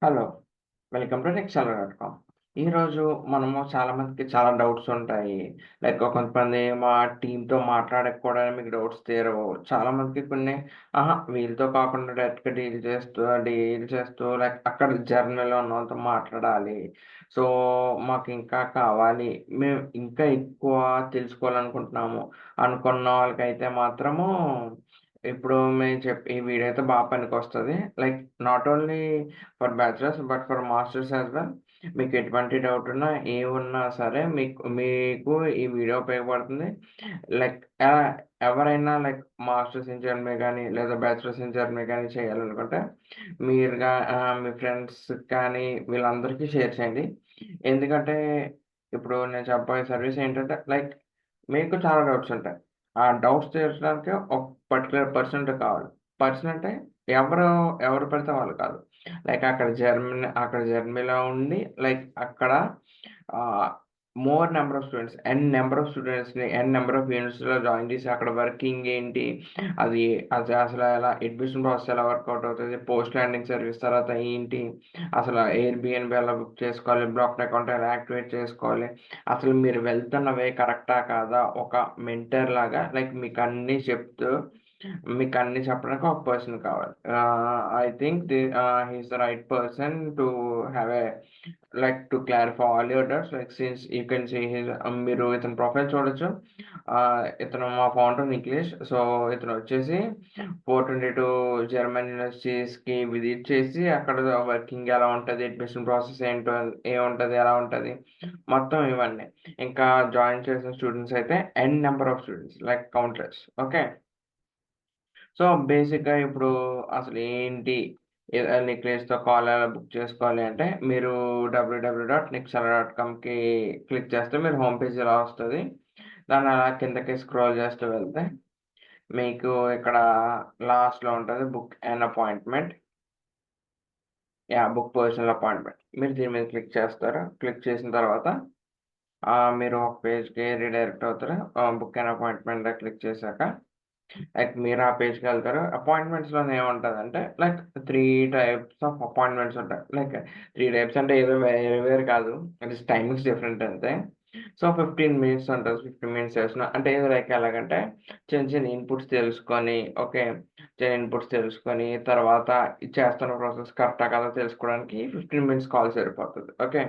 Hello. Welcome to నెక్స్ట్‌ఎల్‌ఆర్.కామ్. ఈరోజు మనము చాలా మందికి చాలా డౌట్స్ ఉంటాయి. కొంతమంది మా టీమ్‌తో మాట్లాడక కూడా మీకు డౌట్స్ తీరవు. చాలా మందికి కొన్ని వీళ్ళతో కాకుండా డైరెక్ట్‌గా డీల్ చేస్తూ అక్కడ జర్నీలో ఉన్న వాళ్ళతో మాట్లాడాలి. సో, మాకు ఇంకా కావాలి. మేము ఇంకా ఎక్కువ తెలుసుకోవాలనుకుంటున్నాము. అనుకున్న వాళ్ళకైతే మాత్రము ఇప్పుడు మేము చెప్పే ఈ వీడియో అయితే పనికొస్తది. Not only for bachelors but for masters as well. మీకు ఎటువంటి డౌట్ ఉన్నా, ఏమున్నా సరే మీకు మీకు ఈ వీడియో ఉపయోగపడుతుంది. లైక్ ఆహ్, ఎవరైనా మాస్టర్స్ ఇన్ జర్మనీ గాని, లేదా బ్యాచిలర్స్ ఇన్ జర్మనీ గాని చేయాలనుకుంటే మీ ఫ్రెండ్స్‌కి కానీ వీళ్ళందరికీ షేర్ చేయండి. ఎందుకంటే ఇప్పుడు నేను చెప్పబోయే సర్వీస్ ఏంటంటే మీకు చాలా డౌట్స్ ఉంటాయి. ఆ డౌట్స్ తీర్చడానికి ఒక పర్టిక్యులర్ పర్సన్ కావాలి. పర్సన్ అంటే ఎవరు ఎవరు పడితే వాళ్ళు కాదు. అక్కడ జర్మనీలో ఉండి అక్కడ ah, more number of students, n number of యూనివర్సిటీలో జాయిన్ చేసి అక్కడ వర్కింగ్ ఏంటి? అది అది అసలు ఎలా అడ్మిషన్ ప్రాసెస్ ఎలా వర్కౌట్ అవుతది? పోస్ట్ ల్యాండింగ్ సర్వీస్ తర్వాత ఏంటి? అసలు ఎయిర్‌బిఎన్‌బి ఎలా బుక్ చేసుకోవాలి? బ్లాక్డ్ అకౌంట్ ఎలా యాక్టివేట్ చేసుకోవాలి? అసలు మీరు వెళ్తున్న వే కరెక్టా? కాదా? ఒక మెంటర్ లాగా మీకన్నీ చెప్పడానికి ఒక పర్సన్ కావాలి. I think he is the right person to have to clarify all your doubts. Since you can see మీరు ఇతని ప్రొఫైల్ చూడొచ్చు. ఇతను మా ఫౌండర్ నిఖిలేష్. సో, ఇతనొచ్చేసి 422 జర్మన్ యూనివర్సిటీస్‌కి విజిట్ చేసి అక్కడ వర్కింగ్ ఎలా ఉంటది? అడ్మిషన్ ప్రాసెస్ ఏముంటది? ఎలా ఉంటది? మొత్తం ఇవన్నీ. ఇంకా జాయిన్ చేసిన స్టూడెంట్స్ అయితే number of students countless. Okay. So, బేసిక్‌గా ఇప్పుడు అసలేంటి? నెక్లెస్‌తో కాల్ ఎలా బుక్ చేసుకోవాలి అంటే, మీరు www.nexala.comకి క్లిక్ చేస్తే మీరు హోమ్ పేజ్ ఇలా వస్తది. దాన్ని అలా కిందకి స్క్రోల్ చేస్తూ వెళ్తే, మీకు ఇక్కడ లాస్ట్‌లో ఉంటది book an appointment. Book personal appointment. మీరు దీని మీద క్లిక్ చేస్తారు. క్లిక్ చేసిన తర్వాత మీరు ఒక పేజ్‌కి రీడైరెక్ట్ అవుతారు. బుక్ యాన్ అపాయింట్‌మెంట్ దగ్గర క్లిక్ చేశాక మీరు ఆ పేజ్‌కెళ్తారు. అపాయింట్‌మెంట్స్‌లోనే ఏముంటదంటే 3 టైప్స్ ఆఫ్ అపాయింట్‌మెంట్స్ ఉంటాయి. 3 టైప్స్ అంటే ఏదో వేరు వేరు కాదు. జస్ట్ టైమింగ్స్ డిఫరెంట్ అంతే. సో, 15 మినిట్స్ ఉంటది. 15 మినిట్స్ సెషన్ అంటే ఇది ఎలాగంటే చిన్న చిన్న ఇన్‌పుట్స్ తెలుసుకొని ఓకే. చిన్న ఇన్‌పుట్స్ తెలుసుకొని తర్వాత ఇది చేస్తున్న ప్రాసెస్ కరెక్టా కాదా తెలుసుకోవడానికి 15 మినిట్స్ కాల్ సరిపోతది. ఓకే.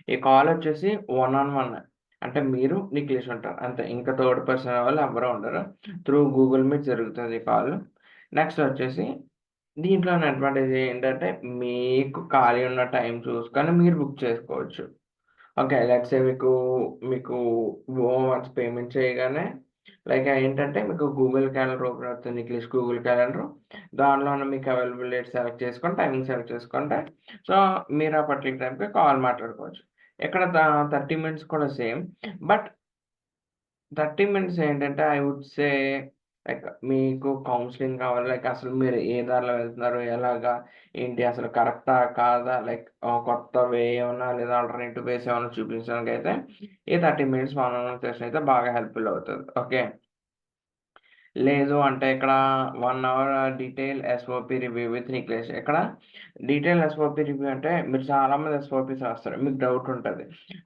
ఈ కాలొచ్చేసి వన్ ఆన్ వన్. అంటే మీరు, నిఖిలేష్ ఉంటారు. అంతే. ఇంకా థర్డ్ పర్సన్ అనేవాళ్ళు ఎవ్వరు ఉండరు. త్రూ గూగుల్ మీట్ జరుగుతది ఈ కాల్. నెక్స్ట్ వచ్చేసి దీంట్లోని అడ్వాంటేజ్ ఏంటంటే, మీకు ఖాళీ ఉన్న టైం చూసుకొని మీరు బుక్ చేసుకోవచ్చు. ఓకే. లెట్స్ సే మీకు వన్స్ పేమెంట్ చేయగానే ఏంటంటే మీకు గూగుల్ క్యాలెండర్ ఓపెన్ అవుతుంది. Nikhilesh Google calendar. దానిలోనే మీకు అవైలబుల్ డేట్ సెలెక్ట్ చేసుకొని, టైమింగ్ సెలెక్ట్ చేసుకుంటే సో, మీరు ఆ పర్టిక్యులర్ టైంకి కాల్ మాట్లాడుకోవచ్చు. ఇక్కడ 30 మినిట్స్ కూడా సేమ్. బట్ 30 మినిట్స్ ఏంటంటే ఐ వుడ్ సే మీకు కౌన్సెలింగ్ కావాలి. అసలు మీరు ఏ దారిలో వెళ్తున్నారు? ఎలాగా? ఏంటి అసలు కరెక్టా? కాదా? కొత్త వే ఏమన్నా లేదా ఆల్టర్‌నేటివ్ వేస్ ఏమన్నా చూపించడానికైతే ఈ 30 minutes one on one session అయితే బాగా హెల్ప్‌ఫుల్ అవుతది. ఓకే. లేదు అంటే ఇక్కడ 1 hour detail SOP review with Nikhilesh. ఇక్కడ డీటెయిల్ ఎస్ఓపీ రివ్యూ అంటే మీరు చాలామంది ఎస్ఓపీస్ రాస్తారు. మీకు డౌట్ ఉంటది.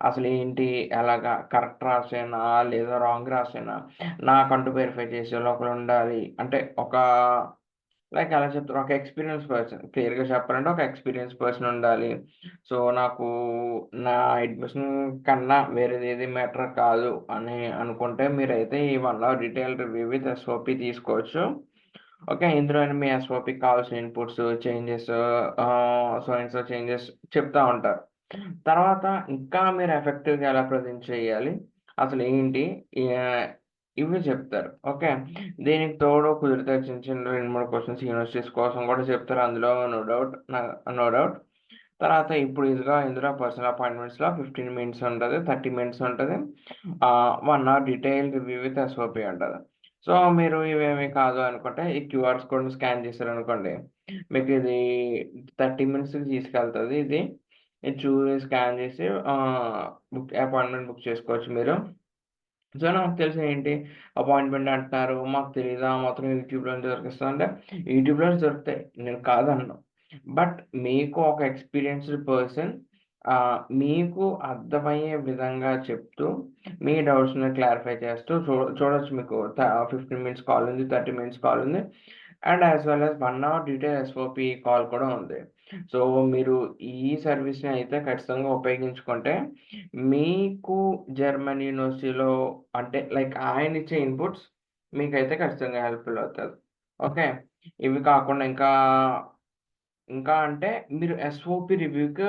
అసలేంటి? ఎలాగా? కరెక్ట్ రాసానా? లేదా రాంగ్ రాసానా? నాకంటూ వెరిఫై చేసేవాళ్ళు ఒకళ్ళుండాలి. అంటే ఎలా చెప్తారు? ఒక ఎక్స్‌పీరియన్స్ పర్సన్. క్లియర్‌గా చెప్పాలంటే ఒక ఎక్స్‌పీరియన్స్ పర్సన్ ఉండాలి. సో, నాకు నా అడ్మిషన్ కన్నా వేరేదేది మ్యాటర్ కాదు అని అనుకుంటే మీరైతే ఈ 1 అవర్ డీటెయిల్ రివ్యూ విత్ ఎస్ఓపీ తీసుకోవచ్చు. ఓకే. ఇందులోని మీ ఎస్ఓపీకి కావాల్సిన inputs, changes so and so changes చెప్తా ఉంటారు. తర్వాత ఇంకా మీరు ఎఫెక్టివ్‌గా ఎలా ప్రెజెంట్ చేయాలి? అసలేంటి? ఆహ్, ఇవి చెప్తారు. ఓకే. దీనికి తోడు కుదిరితే చిన్న చిన్న 2, 3 క్వెషన్స్ యూనివర్సిటీస్ కోసం కూడా చెప్తారు. అందులో నో డౌట్. తర్వాత ఇప్పుడు ఇందులో పర్సనల్ అపాయింట్మెంట్స్‌లో 15 మినిట్స్ ఉంటది. 30 మినిట్స్ ఉంటది. 1 అవర్ డీటెయిల్ రివ్యూ విత్ ఎస్ఓపీ ఉంటది. సో, మీరు ఇవేమి కాదు అనుకుంటే ఈ క్యూఆర్స్ కోడ్‌ని స్కాన్ చేశారనుకోండి. మీకిది 30 మినిట్స్‌కి తీసుకెళ్తది ఇది. ఇది స్కాన్ చేసి అపాయింట్మెంట్ బుక్ చేసుకోవచ్చు మీరు. సో, నాకు తెలిసి ఏంటి అపాయింట్మెంట్ అంటున్నారు. మాకు తెలీదా? మొత్తం యూట్యూబ్‌లోనే దొరికిస్తదంటే యూట్యూబ్‌లోనే దొరుకుతాయి. నేను కాదనను. బట్ మీకు ఒక ఎక్స్‌పీరియన్స్‌డ్ పర్సన్ మీకు అర్థమయ్యే విధంగా చెప్తూ, మీ డౌట్స్‌ని క్లారిఫై చేస్తూ చూడొచ్చు మీకు 15 మినిట్స్ కాల్ ఉంది, 30 మినిట్స్ కాల్ ఉంది. And as well as 1 hour detail SOP call కూడా ఉంది. సో, మీరు ఈ సర్వీస్‌ని అయితే ఖచ్చితంగా ఉపయోగించుకుంటే, మీకు జర్మన్ యూనివర్సిటీలో అంటే లైక్ ఆయనిచ్చే ఇన్‌పుట్స్ మీకైతే ఖచ్చితంగా హెల్ప్‌ఫుల్ అవుతది. ఓకే. ఇవి కాకుండా ఇంకా అంటే మీరు ఎస్ఓపి రివ్యూ‌కి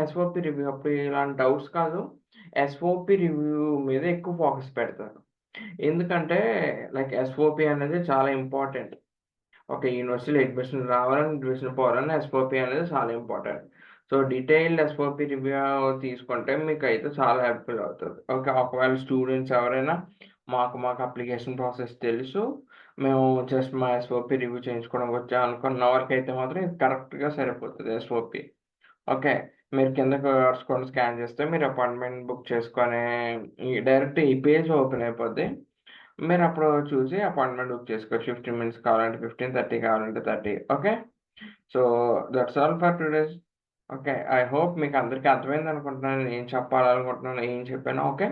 ఎస్ఓపి రివ్యూ అప్పుడు ఇలాంటి డౌట్స్ కాదు. ఎస్ఓపి రివ్యూ మీద ఎక్కువ ఫోకస్ పెడతారు. ఎందుకంటే లైక్ ఎస్ఓపి అనేది చాలా ఇంపార్టెంట్. ఓకే. యూనివర్సిటీలో అడ్మిషన్ పోవాలన్నా ఎస్ఓపి అనేది చాలా important. So, detailed SOP review తీసుకుంటే మీకైతే చాలా హెల్ప్‌ఫుల్ అవుతది. ఓకే. ఒకవేళ స్టూడెంట్స్ ఎవరైనా మాకు అప్లికేషన్ ప్రాసెస్ తెలుసు. మేము జస్ట్ మా ఎస్ఓపి రివ్యూ చేయించుకోవడానికి వచ్చాం అనుకున్న వరకైతే మాత్రం ఇది కరెక్ట్‌గా సరిపోతది ఎస్ఓపి. ఓకే. మీరు కిందకి స్క్రోల్ స్కాన్ చేస్తే మీరు అపాయింట్‌మెంట్ బుక్ చేసుకొని డైరెక్ట్ ఈ పేజ్ ఓపెన్ అయిపోద్ది. మీరప్పుడు చూసి అపాయింట్‌మెంట్ బుక్ చేసుకోవచ్చు. 15 మినిట్స్ కావాలంటే 15, 30 కావాలంటే 30. Okay. So, that's all for today's. Okay. I hope మీకు అందరికి అర్థమైందనుకుంటున్నాను. ఏం చెప్పాలనుకుంటున్నాను, ఏం చెప్పానో. Okay.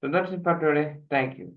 So, that's it for today. Thank you.